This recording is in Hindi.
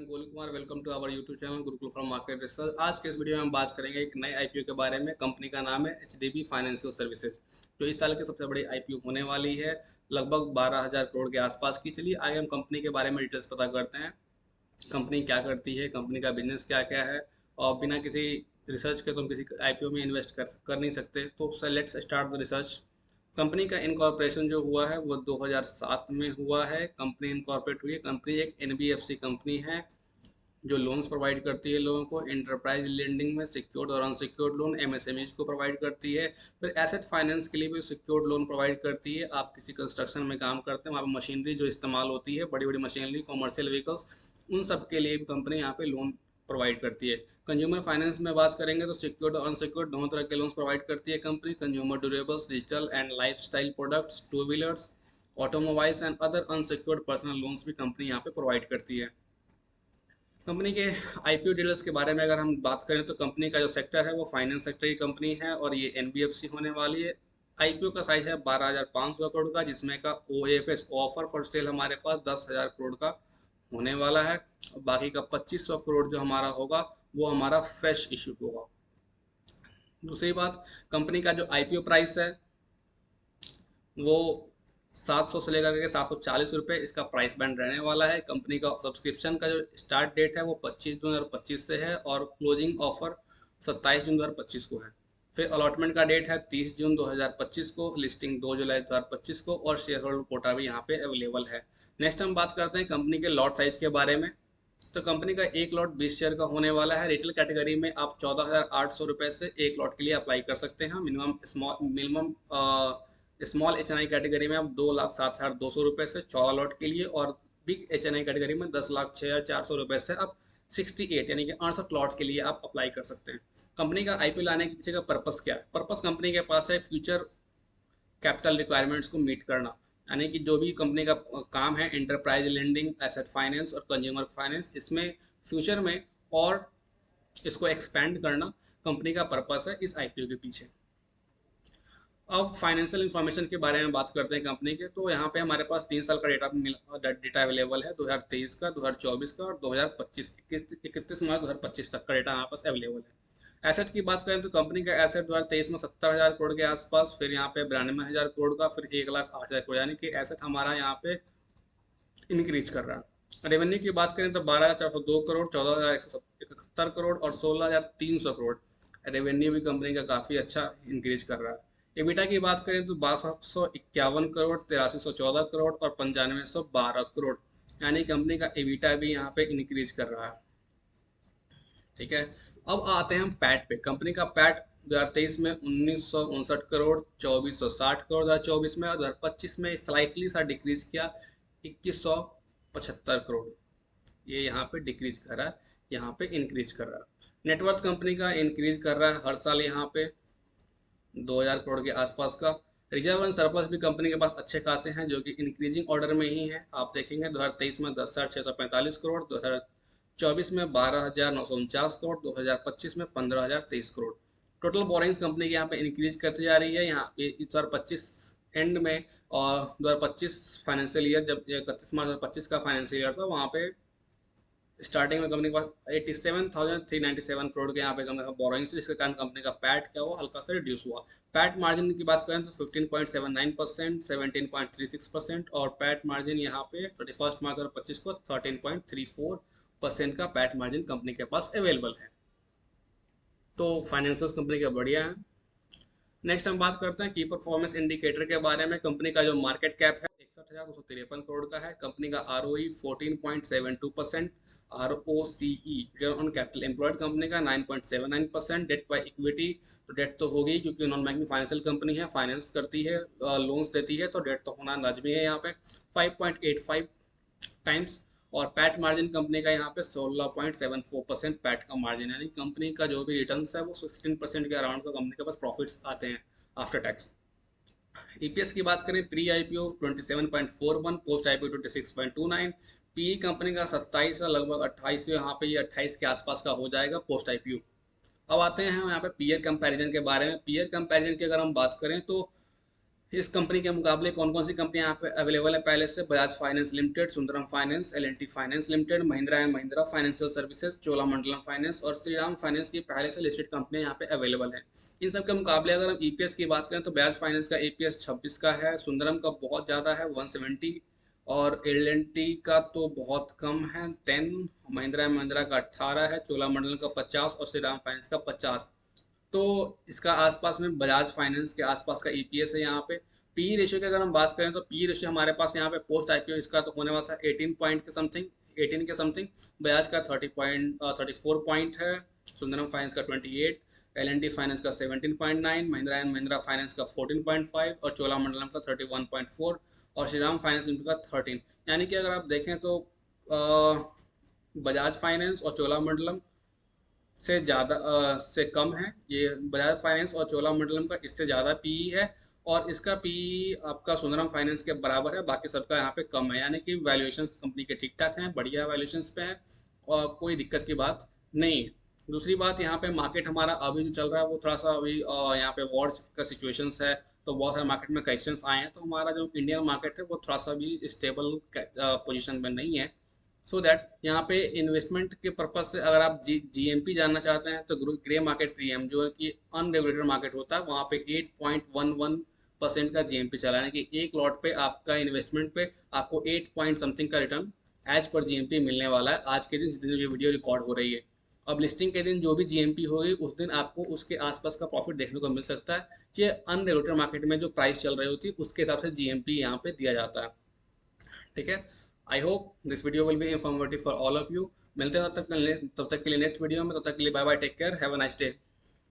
M Golu Kumar. Welcome to our YouTube channel Gurukul for market research. आज के इस वीडियो में हम बात करेंगे एक नए आईपीओ के बारे में। कंपनी का नाम है एचडीबी फाइनेंशियल सर्विसेज, जो इस साल की सबसे बड़ी आईपीओ होने वाली है। लगभग 12,000 करोड़ के आसपास की। चलिए आगे हम कंपनी के बारे में डिटेल्स पता करते हैं। कंपनी क्या करती है, कंपनी का बिजनेस क्या क्या है, और बिना किसी रिसर्च के तुम किसी आईपीओ में इन्वेस्ट कर नहीं सकते। तो let's start the research. Company का इनकॉर्पोरेशन जो हुआ है वो 2007 में हुआ है। कंपनी इनकॉर्पोरेट हुई है। कंपनी एक एनबीएफसी कंपनी है जो लोन्स प्रोवाइड करती है लोगों को। इंटरप्राइज लेंडिंग में सिक्योर्ड और अनसिक्योर्ड लोन एमएसएमईज को प्रोवाइड करती है। फिर एसेट फाइनेंस के लिए भी सिक्योर्ड लोन प्रोवाइड करती है। आप किसी कंस्ट्रक्शन में काम करते हैं, वहाँ पर मशीनरी जो इस्तेमाल होती है, बड़ी बड़ी मशीनरी, कॉमर्शियल व्हीकल्स, उन सब के लिए भी कंपनी यहाँ पे लोन प्रोवाइड करती है। कंज्यूमर फाइनेंस में बात करेंगे तो सिक्योर्ड और अनसिक्योर्ड दोनों तरह के लोन्स प्रोवाइड करती है company. Consumer durables, digital and lifestyle products, two wheelers, automobiles and other unsecured personal loans भी कंपनी यहाँ पे प्रोवाइड करती है। कंपनी के आईपीओ डीलर्स के बारे में अगर हम बात करें तो कंपनी का जो सेक्टर है वो फाइनेंस सेक्टर की कंपनी है और ये एनबीएफसी होने वाली है। आईपीओ का साइज है 12,500 करोड़ का, जिसमें का ओएफएस ऑफर फॉर सेल हमारे पास 10,000 करोड़ का होने वाला है। बाकी का 2,500 करोड़ जो हमारा होगा वो हमारा फ्रेश इशू होगा। दूसरी बात, कंपनी का जो आईपीओ प्राइस है वो 700 से लेकर के 740 रुपये इसका प्राइस बैंड रहने वाला है। कंपनी का सब्सक्रिप्शन का जो स्टार्ट डेट है वो 25 जून 2025 से है और क्लोजिंग ऑफर 27 जून 2025 को है। फिर अलॉटमेंट का डेट है 30 जून 2025 को, लिस्टिंग 2 जुलाई 2025 को, और शेयर होल्डर कोटा भी यहाँ पे अवेलेबल है। नेक्स्ट हम बात करते हैं कंपनी के लॉट साइज के बारे में। तो कंपनी का एक लॉट 20 शेयर का होने वाला है। रिटेल कैटेगरी में आप 14,800 रुपये से एक लॉट के लिए अप्लाई कर सकते हैं। Minimum small H N I category में आप 2,07,200 रुपये से 14 लॉट के लिए, और big H N I category में 10,06,400 रुपये से आप 68 यानी कि 68 लॉट्स के लिए आप अप्लाई कर सकते हैं। कंपनी का आईपीओ लाने के पीछे का पर्पस क्या है? पर्पस कंपनी के पास है फ्यूचर कैपिटल रिक्वायरमेंट्स को मीट करना, यानी कि जो भी कंपनी का काम है, एंटरप्राइज लेंडिंग, एसेट फाइनेंस और कंज्यूमर फाइनेंस, इसमें फ्यूचर में और इसको एक्सपेंड करना कंपनी का पर्पस है इस आईपीओ के पीछे। अब फाइनेंशियल इन्फॉर्मेशन के बारे में बात करते हैं कंपनी के। तो यहाँ पे हमारे पास 3 साल का डेटा अवेलेबल है, 2023 का, 2024 का और 2025, 31 मार्च 2025 तक का डेटा हमारे पास अवेलेबल है। एसेट की बात करें तो कंपनी का एसेट 2023 में 70,000 करोड़ के आसपास, फिर यहाँ पे 92,000 करोड़ का, फिर 1,08,000 करोड़, यानी कि एसेट हमारा यहाँ पे इंक्रीज कर रहा है। रेवेन्यू की बात करें तो 12,402 करोड़, 14,171 करोड़ और 16,300 करोड़ रेवेन्यू भी कंपनी का काफ़ी अच्छा इंक्रीज कर रहा है। एबिटा की बात करें तो 6251 करोड़, 8314 करोड़ और 9512 करोड़, यानी कंपनी का एबिटा भी यहाँ पे इंक्रीज कर रहा है। ठीक है, अब आते हैं हम पैट पे। कंपनी का पैट 2023 में 1959 करोड़, 2460 करोड़ 2024 में, और 2025 में स्लाइटली सा डिक्रीज किया 2175 करोड़। ये यहाँ पे डिक्रीज कर रहा है, यहाँ पे इंक्रीज कर रहा है। नेटवर्थ कंपनी का इंक्रीज कर रहा है हर साल यहाँ पे 2,000 करोड़ के आसपास का। रिजर्व एंड सरप्लस भी कंपनी के पास अच्छे खासे हैं, जो कि इंक्रीजिंग ऑर्डर में ही है। आप देखेंगे 2023 में 10,645 करोड़, 2024 में 12,949 करोड़, 2025 में 15,023 करोड़। टोटल बोरिंग्स कंपनी की यहाँ पे इंक्रीज करती जा रही है। यहाँ पे 2025 एंड में और 2025 फाइनेंशियल ईयर, जब 31 मार्च 2025 का फाइनेंशियल ईयर था, वहाँ पे स्टार्टिंग में कंपनी के पास 87,397 करोड़ के यहाँ पे कंपनी का बोरोइंग, जिसके कारण कंपनी का पैट क्या हुआ, हल्का सा रिड्यूस हुआ। पैट मार्जिन की बात करें तो 15.79%, 17.36%, और पैट मार्जिन यहाँ पे 31 मार्च 2025 को 13.34% का पैट मार्जिन कंपनी के पास अवेलेबल है। तो फाइनेंशियल्स कंपनी का बढ़िया है। नेक्स्ट हम बात करते हैं की परफॉर्मेंस इंडिकेटर के बारे में। कंपनी का जो मार्केट कैप है 61,253 करोड़ का है। कंपनी का ROE 14.72%, ROCE return on capital employed company का 9.79%। डेट बाय इक्विटी, तो डेट तो होगी क्योंकि नॉन बैंकिंग फाइनेंशियल कंपनी है, फाइनेंस करती है, लोन्स देती है, तो डेट तो होना लाजमी है। यहाँ पे 5.85 टाइम्स। और पैट मार्जिन कंपनी का यहाँ पे 16.74% पैट का मार्जिन, यानी कंपनी का जो भी रिटर्न है वो 16% के अराउंड का कंपनी के पास प्रॉफिट्स आते हैं आफ्टर टैक्स। ईपीएस की बात करें, pre IPO 27.41, post IPO 26.29, PE company का 27 है, लगभग 28, यहाँ पे ये 28 के आसपास का हो जाएगा पोस्ट आईपीओ। अब आते हैं हम यहाँ पे पीयर कंपैरिजन के बारे में। पीयर कंपैरिजन की अगर हम बात करें तो इस कंपनी के मुकाबले कौन कौन सी कंपनियां यहाँ पे अवेलेबल है पहले से? Bajaj finance limited, Sundaram finance, L&T finance limited, Mahindra and Mahindra financial services, Cholamandalam finance और श्रीराम फाइनेंस। ये पहले से लिस्टेड कंपनियां यहाँ पे अवेलेबल हैं। इन सब के मुकाबले अगर हम ईपीएस की बात करें तो बजाज फाइनेंस का ईपीएस 26 का है, सुंदरम का बहुत ज़्यादा है 170, और एल&टी का तो बहुत कम है 10, महिंद्रा एंड महिंद्रा का 18 है, चोलामंडलम का 50 और श्रीराम फाइनेंस का 50। तो इसका आसपास में बजाज फाइनेंस के आसपास का ईपीएस है यहाँ पे। पी रेशियो की अगर हम बात करें तो पी रेशियो हमारे पास यहाँ पे पोस्ट आईपीओ इसका तो होने वाला था 18 पॉइंट के समथिंग, 18 के समथिंग। बजाज का 34 पॉइंट है, सुंदरम फाइनेंस का 28, एल&टी फाइनेंस का 17.9, महिंद्रा एंड महिंद्रा फाइनेंस का 14.5 और चोलामंडलम का 31.4 और श्रीराम फाइनेंस लिमिटेड का 13। यानी कि अगर आप देखें तो बजाज फाइनेंस और चोलामंडलम से ज़्यादा से कम है ये बजाज फाइनेंस, और चोलामंडलम का इससे ज़्यादा पीई है, और इसका पीई आपका सुंदरम फाइनेंस के बराबर है, बाकी सबका यहाँ पे कम है। यानी कि वैल्यूएशन कंपनी के ठीक ठाक हैं, बढ़िया वैल्यूएशन पे हैं और कोई दिक्कत की बात नहीं है। दूसरी बात, यहाँ पे मार्केट हमारा अभी जो चल रहा है वो थोड़ा सा अभी यहाँ पे वॉर का सिचुएशंस है, तो बहुत सारे मार्केट में करेक्शंस आए हैं, तो हमारा जो इंडियन मार्केट है वो थोड़ा सा भी स्टेबल पोजीशन में नहीं है। सो दैट यहाँ पे इन्वेस्टमेंट के पर्पज से अगर आप जीएमपी जानना चाहते हैं तो ग्रे मार्केट प्रीमियम जो है कि अनरेगुलेटेड मार्केट होता है, वहाँ पे 8.11% का जीएमपी चला है, यानी कि एक लॉट पे आपका इन्वेस्टमेंट पे आपको 8 पॉइंट समथिंग का रिटर्न एज पर जीएमपी मिलने वाला है आज के दिन, जिस दिन ये वीडियो रिकॉर्ड हो रही है। अब लिस्टिंग के दिन जो भी जीएमपी होगी उस दिन आपको उसके आसपास का प्रॉफिट देखने को मिल सकता है कि अनरेगुलेटेड मार्केट में जो प्राइस चल रही होती है उसके हिसाब से जीएमपी यहाँ पे दिया जाता है। ठीक है, I hope this video will be informative for all of you. मिलते हैं तब तक के लिए नेक्स्ट वीडियो में, तब तक के लिए bye bye, take care, have a nice day.